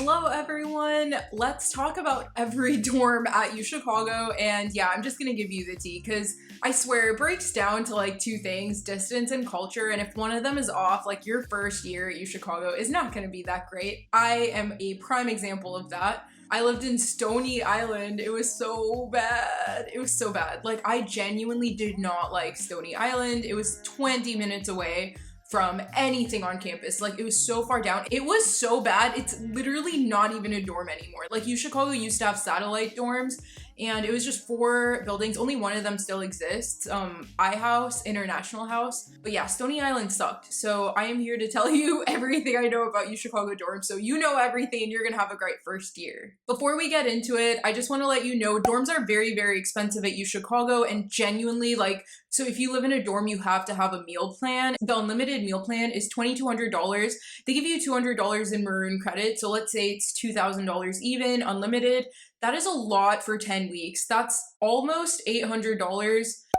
Hello everyone! Let's talk about every dorm at UChicago, and yeah, I'm just gonna give you the tea because I swear it breaks down to like two things, distance and culture, and if one of them is off, like your first year at UChicago is not gonna be that great. I am a prime example of that. I lived in Stony Island. It was so bad. It was so bad. Like, I genuinely did not like Stony Island. It was 20 minutes away from anything on campus. Like, it was so far down. It was so bad. It's literally not even a dorm anymore. Like, UChicago used to have satellite dorms, and it was just 4 buildings. Only one of them still exists. iHouse, International House. But yeah, Stony Island sucked. So I am here to tell you everything I know about UChicago dorms, so you know everything and you're gonna have a great first year. Before we get into it, I just want to let you know dorms are very, very expensive at UChicago, and genuinely, like, so if you live in a dorm, you have to have a meal plan. The unlimited meal plan is $2,200. They give you $200 in maroon credit. So let's say it's $2,000 even, unlimited. That is a lot for 10 weeks. That's almost $800,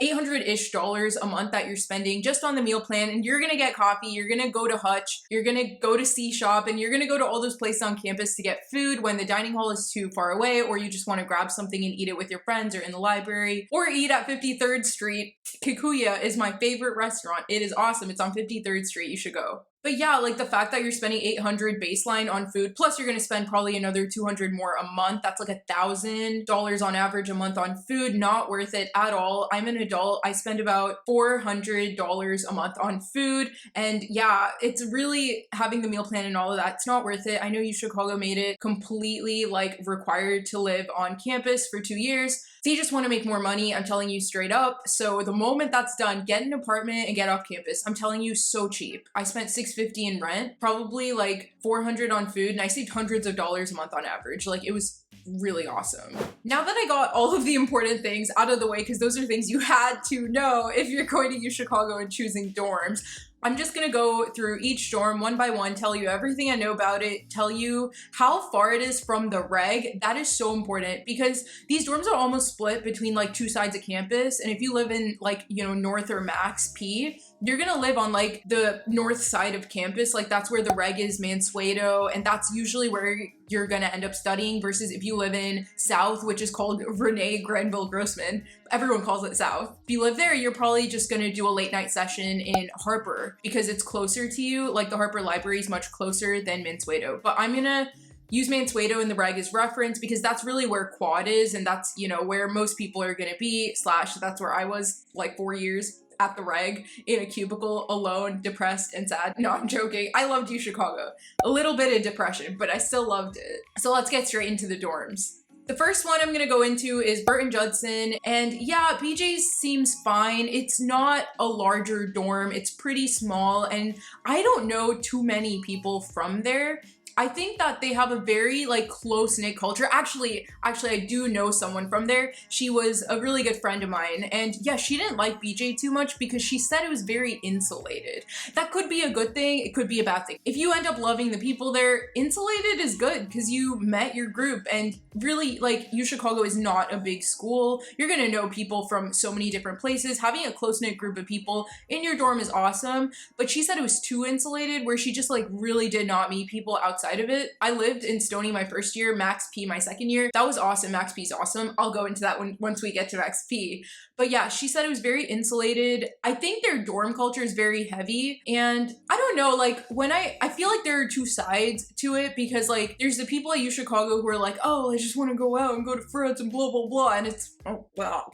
$800-ish a month that you're spending just on the meal plan. And you're gonna get coffee, you're gonna go to Hutch, you're gonna go to C Shop, and you're gonna go to all those places on campus to get food when the dining hall is too far away, or you just wanna grab something and eat it with your friends or in the library, or eat at 53rd Street. Kikuya is my favorite restaurant. It is awesome. It's on 53rd Street. You should go. But yeah, like the fact that you're spending $800 baseline on food, plus you're gonna spend probably another $200 more a month. That's like $1,000 on average a month on food. Not worth it at all. I'm an adult. I spend about $400 a month on food. And yeah, it's really having the meal plan and all of that. It's not worth it. I know UChicago made it completely like required to live on campus for 2 years. They just want to make more money. I'm telling you straight up. So the moment that's done, get an apartment and get off campus. I'm telling you, so cheap. I spent $650 in rent, probably like $400 on food, and I saved hundreds of dollars a month on average. Like, it was really awesome. Now that I got all of the important things out of the way, because those are things you had to know if you're going to UChicago and choosing dorms, I'm just gonna go through each dorm one by one, tell you everything I know about it, tell you how far it is from the reg. That is so important because these dorms are almost split between like 2 sides of campus. And if you live in like, you know, North or Max P, you're gonna live on like the north side of campus. Like, that's where the reg is, Mansueto, and that's usually where you're gonna end up studying, versus if you live in South, which is called Rene Granville Grossman. Everyone calls it South. If you live there, you're probably just gonna do a late night session in Harper because it's closer to you. Like, the Harper Library is much closer than Mansueto. But I'm gonna use Mansueto in the reg as reference because that's really where quad is, and that's, you know, where most people are gonna be, / that's where I was like 4 years at the reg in a cubicle alone, depressed and sad. No, I'm joking. I loved UChicago. A little bit of depression, but I still loved it. So let's get straight into the dorms. The first one I'm gonna go into is Burton Judson, and yeah, BJ's seems fine. It's not a larger dorm, it's pretty small, and I don't know too many people from there. I think that they have a very like close-knit culture. Actually, I do know someone from there. She was a really good friend of mine, and yeah, she didn't like BJ too much because she said it was very insulated. That could be a good thing, it could be a bad thing. If you end up loving the people there, insulated is good because you met your group, and really, like, UChicago is not a big school. You're gonna know people from so many different places. Having a close-knit group of people in your dorm is awesome, but she said it was too insulated, where she just like really did not meet people outside of it. I lived in Stony my first year, Max P my second year. That was awesome. Max P's awesome. I'll go into that once we get to Max P. But yeah, she said it was very insulated. I think their dorm culture is very heavy, and I don't know, like, when I feel like there are 2 sides to it, because like there's the people at UChicago who are like, oh, I just want to go out and go to friends and blah blah blah, and it's, oh wow.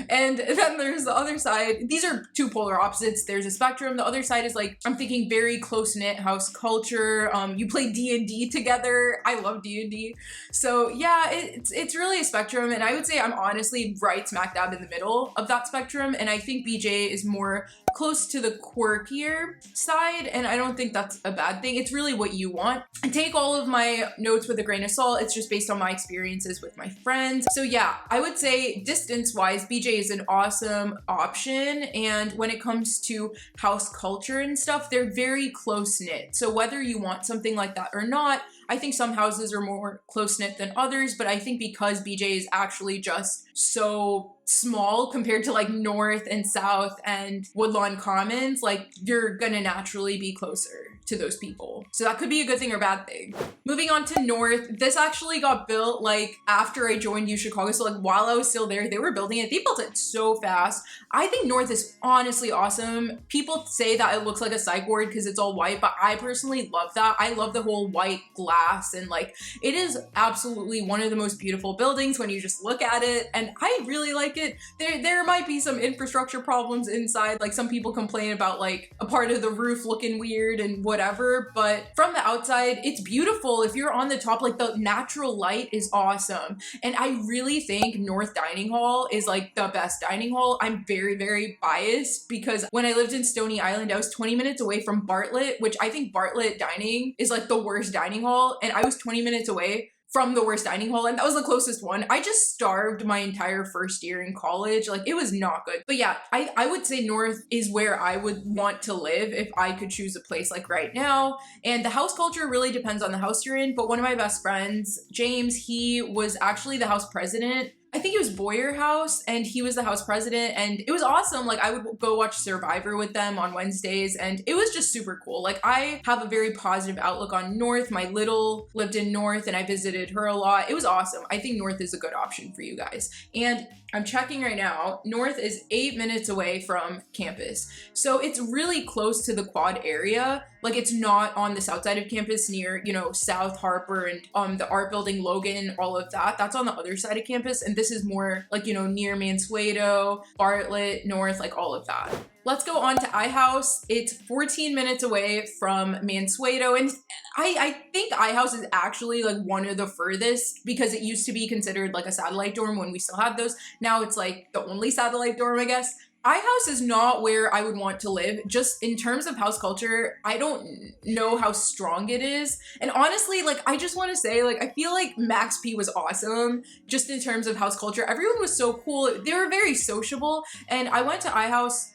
And then there's the other side. These are 2 polar opposites. There's a spectrum. The other side is like, I'm thinking very close-knit house culture. You play D&D together. I love D&D. So yeah, it's really a spectrum, and I would say I'm honestly right smack dab in the middle of that spectrum, and I think BJ is more close to the quirkier side, and I don't think that's a bad thing. It's really what you want. And take all of my notes with a grain of salt. It's just based on my experiences with my friends. So yeah, I would say distance-wise, BJ is an awesome option, and when it comes to house culture and stuff, they're very close-knit. So whether you want something like that or not, I think some houses are more close-knit than others, but I think because BJ is actually just so small compared to like North and South and Woodlawn Commons, like, you're gonna naturally be closer. to those people. So that could be a good thing or bad thing. Moving on to North, this actually got built like after I joined U Chicago. So like while I was still there, they were building it. They built it so fast. I think North is honestly awesome. People say that it looks like a psych ward because it's all white, but I personally love that. I love the whole white glass, and like it is absolutely one of the most beautiful buildings when you just look at it, and I really like it. There might be some infrastructure problems inside, like some people complain about like a part of the roof looking weird and whatever, but from the outside it's beautiful. If you're on the top, like the natural light is awesome, and I really think North Dining Hall is like the best dining hall. I'm very biased because when I lived in Stony Island, I was 20 minutes away from Bartlett, which I think Bartlett Dining is like the worst dining hall, and I was 20 minutes away from the worst dining hall, and that was the closest one. I just starved my entire first year in college. Like it was not good. But yeah, I would say North is where I would want to live if I could choose a place like right now. And the house culture really depends on the house you're in. But one of my best friends, James, he was actually the house president. I think it was Boyer House, and he was the house president, and it was awesome. Like I would go watch Survivor with them on Wednesdays, and it was just super cool. Like I have a very positive outlook on North. My little lived in North and I visited her a lot. It was awesome. I think North is a good option for you guys. And I'm checking right now, North is 8 minutes away from campus. So it's really close to the quad area. Like it's not on the south side of campus near, you know, South Harper and the art building, Logan, all of that. That's on the other side of campus. And this is more like, you know, near Mansueto, Bartlett, North, like all of that. Let's go on to iHouse. It's 14 minutes away from Mansueto, and I think iHouse is actually like one of the furthest because it used to be considered like a satellite dorm when we still had those. Now it's like the only satellite dorm, I guess. iHouse is not where I would want to live. Just in terms of house culture, I don't know how strong it is. And honestly, like, I just want to say, like, I feel like Max P was awesome just in terms of house culture. Everyone was so cool. They were very sociable. And I went to iHouse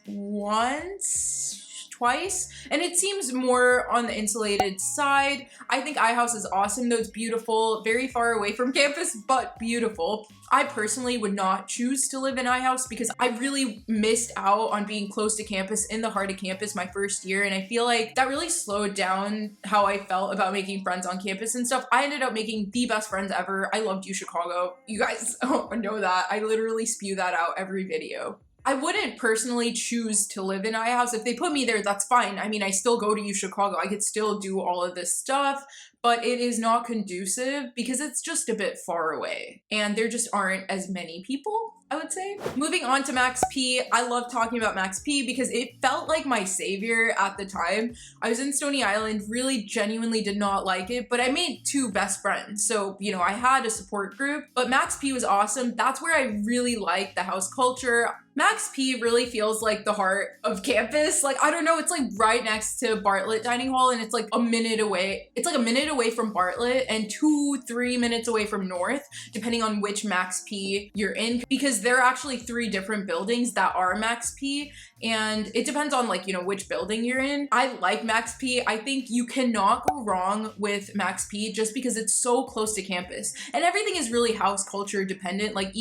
twice, and it seems more on the insulated side. I think iHouse is awesome though. It's beautiful, very far away from campus, but beautiful. I personally would not choose to live in iHouse because I really missed out on being close to campus, in the heart of campus, my first year, and I feel like that really slowed down how I felt about making friends on campus and stuff. I ended up making the best friends ever. I loved U Chicago. You guys know that. I literally spew that out every video. I wouldn't personally choose to live in iHouse. If they put me there, that's fine. I mean, I still go to U Chicago. I could still do all of this stuff, but it is not conducive because it's just a bit far away and there just aren't as many people, I would say. Moving on to Max P. I love talking about Max P because it felt like my savior at the time. I was in Stony Island, really genuinely did not like it, but I made two best friends. So, you know, I had a support group, but Max P was awesome. That's where I really liked the house culture. Max P really feels like the heart of campus. Like, I don't know, it's like right next to Bartlett Dining Hall, and it's like a minute away. It's like a minute away from Bartlett and 2-3 minutes away from North, depending on which Max P you're in, because there are actually 3 different buildings that are Max P, and it depends on, like, you know, which building you're in. I like Max P. I think you cannot go wrong with Max P just because it's so close to campus, and everything is really house culture dependent. Like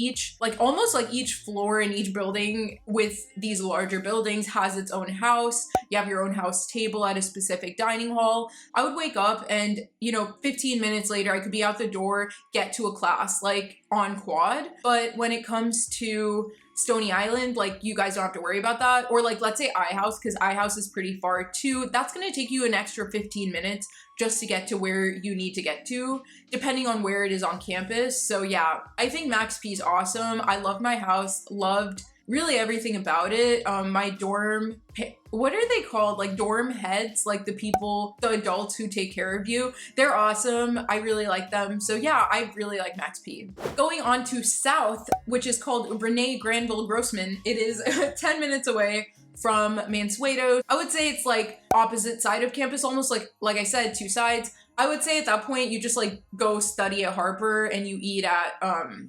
almost like each floor in each building with these larger buildings has its own house. You have your own house table at a specific dining hall. I would wake up and, you know, 15 minutes later, I could be out the door, get to a class, like on quad. But when it comes to Stony Island, like, you guys don't have to worry about that. Or like, let's say iHouse, because iHouse is pretty far too. That's going to take you an extra 15 minutes just to get to where you need to get to, depending on where it is on campus. So yeah, I think Max P is awesome. I love my house, loved really everything about it. My dorm, what are they called? Like dorm heads, like the people, the adults who take care of you. They're awesome. I really like them. So yeah, I really like Max P. Going on to South, which is called Renee Granville Grossman. It is 10 minutes away from Mansueto. I would say it's like opposite side of campus, almost like I said, 2 sides. I would say at that point you just like go study at Harper and you eat at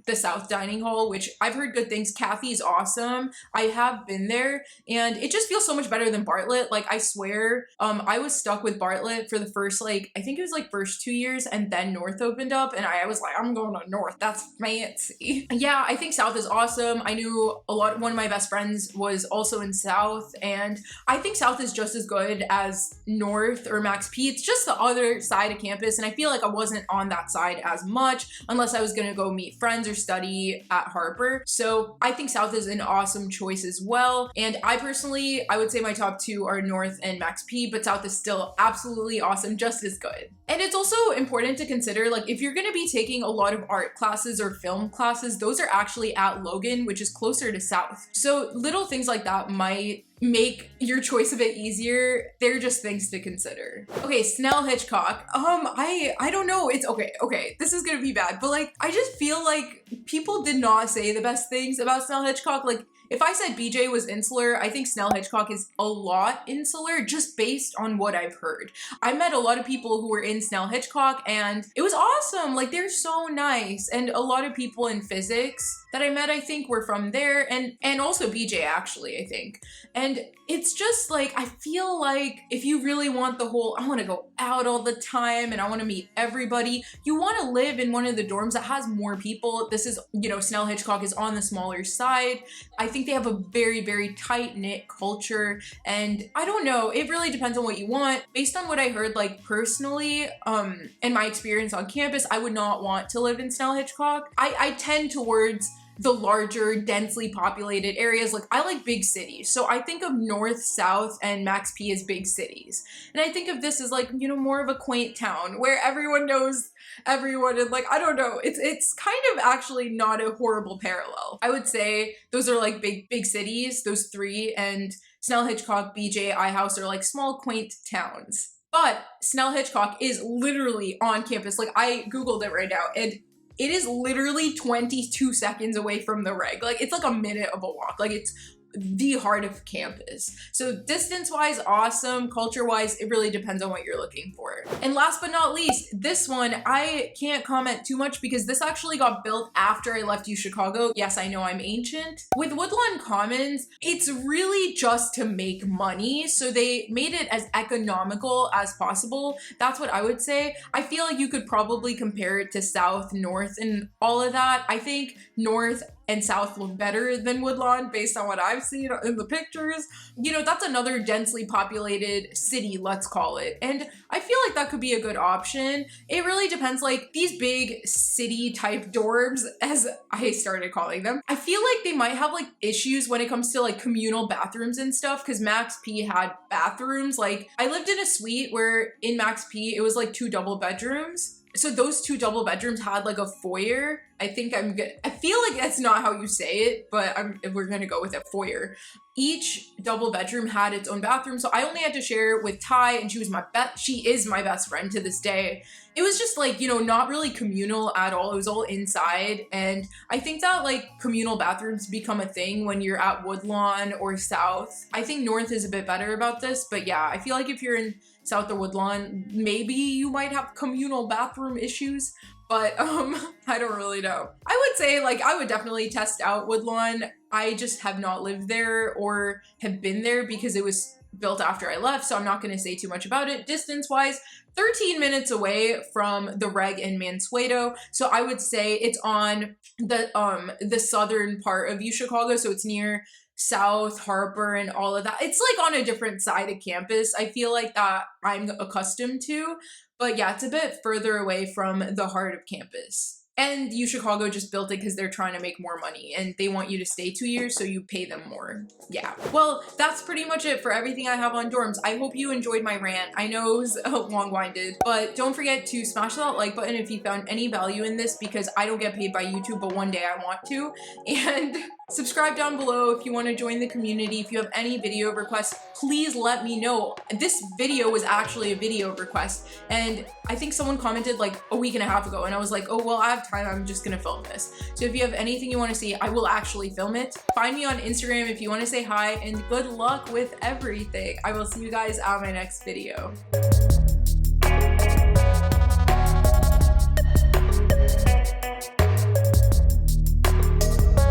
the South Dining Hall, which I've heard good things. Kathy's awesome. I have been there and it just feels so much better than Bartlett. Like I swear, I was stuck with Bartlett for the first like, I think it was like first 2 years, and then North opened up and I was like, I'm going to North. That's fancy. Yeah, I think South is awesome. I knew one of my best friends was also in South, and I think South is just as good as North or Max P. It's just the other side of campus, and I feel like I wasn't on that side as much unless I was gonna go meet friends or study at Harper. So I think South is an awesome choice as well. And I personally, I would say my top two are North and Max P, but South is still absolutely awesome, just as good. And it's also important to consider, like, if you're gonna be taking a lot of art classes or film classes, those are actually at Logan, which is closer to South. So little things like that might make your choice a bit easier. They're just things to consider. Okay, Snell Hitchcock. I don't know. It's okay. This is gonna be bad, but like, I just feel like people did not say the best things about Snell Hitchcock. Like, if I said BJ was insular, I think Snell Hitchcock is a lot insular just based on what I've heard. I met a lot of people who were in Snell Hitchcock and it was awesome. Like, they're so nice. And a lot of people in physics that I met, I think, were from there, and also BJ actually, I think. And it's just like, I feel like if you really want the whole, I want to go out all the time and I want to meet everybody, you want to live in one of the dorms that has more people. This is, you know, Snell Hitchcock is on the smaller side. I think they have a very, very tight-knit culture, and I don't know, it really depends on what you want. Based on what I heard, like, personally, and my experience on campus, I would not want to live in Snell Hitchcock. I tend towards the larger, densely populated areas. Like, I like big cities. So I think of North, South, and Max P as big cities. And I think of this as like, you know, more of a quaint town where everyone knows everyone, and like, I don't know, it's kind of actually not a horrible parallel. I would say those are like big cities, those three, and Snell Hitchcock, BJ, iHouse are like small, quaint towns. But Snell Hitchcock is literally on campus. Like, I Googled it right now, and it is literally 22 seconds away from the reg. Like, it's like a minute of a walk. Like, it's the heart of campus. So distance-wise, awesome. Culture-wise, it really depends on what you're looking for. And last but not least, this one, I can't comment too much because this actually got built after I left UChicago. Yes, I know I'm ancient. With Woodlawn Commons, it's really just to make money. So they made it as economical as possible. That's what I would say. I feel like you could probably compare it to South, North, and all of that. I think North and South look better than Woodlawn based on what I've seen in the pictures. You know, that's another densely populated city, let's call it. And I feel like that could be a good option. It really depends, like, these big city type dorms, as I started calling them, I feel like they might have like issues when it comes to like communal bathrooms and stuff, because Max P had bathrooms. Like, I lived in a suite where in Max P, it was like 2 double bedrooms. So those 2 double bedrooms had like a foyer. I think I'm good. I feel like that's not how you say it, but we're gonna go with a foyer. Each double bedroom had its own bathroom, so I only had to share with Ty, and she is my best friend to this day. It was just like, you know, not really communal at all. It was all inside, and I think that like communal bathrooms become a thing when you're at Woodlawn or South. I think North is a bit better about this, but yeah, I feel like if you're in South or Woodlawn, maybe you might have communal bathroom issues, but I don't really know. I would say, like, I would definitely test out Woodlawn. I just have not lived there or have been there because it was built after I left, so I'm not going to say too much about it. Distance-wise, 13 minutes away from the reg in Mansueto, so I would say it's on the southern part of UChicago, so it's near South, Harper, and all of that. It's like on a different side of campus. I feel like that I'm accustomed to, but yeah, it's a bit further away from the heart of campus. And UChicago just built it because they're trying to make more money and they want you to stay 2 years, so you pay them more. Yeah. Well, that's pretty much it for everything I have on dorms. I hope you enjoyed my rant. I know it was long-winded, but don't forget to smash that like button if you found any value in this, because I don't get paid by YouTube, but one day I want to. And subscribe down below if you want to join the community. If you have any video requests, please let me know. This video was actually a video request, and I think someone commented like a week and a half ago, and I was like, oh, well, I have time, I'm just gonna film this. So if you have anything you want to see, I will actually film it. Find me on Instagram if you want to say hi, and good luck with everything. I will see you guys on my next video.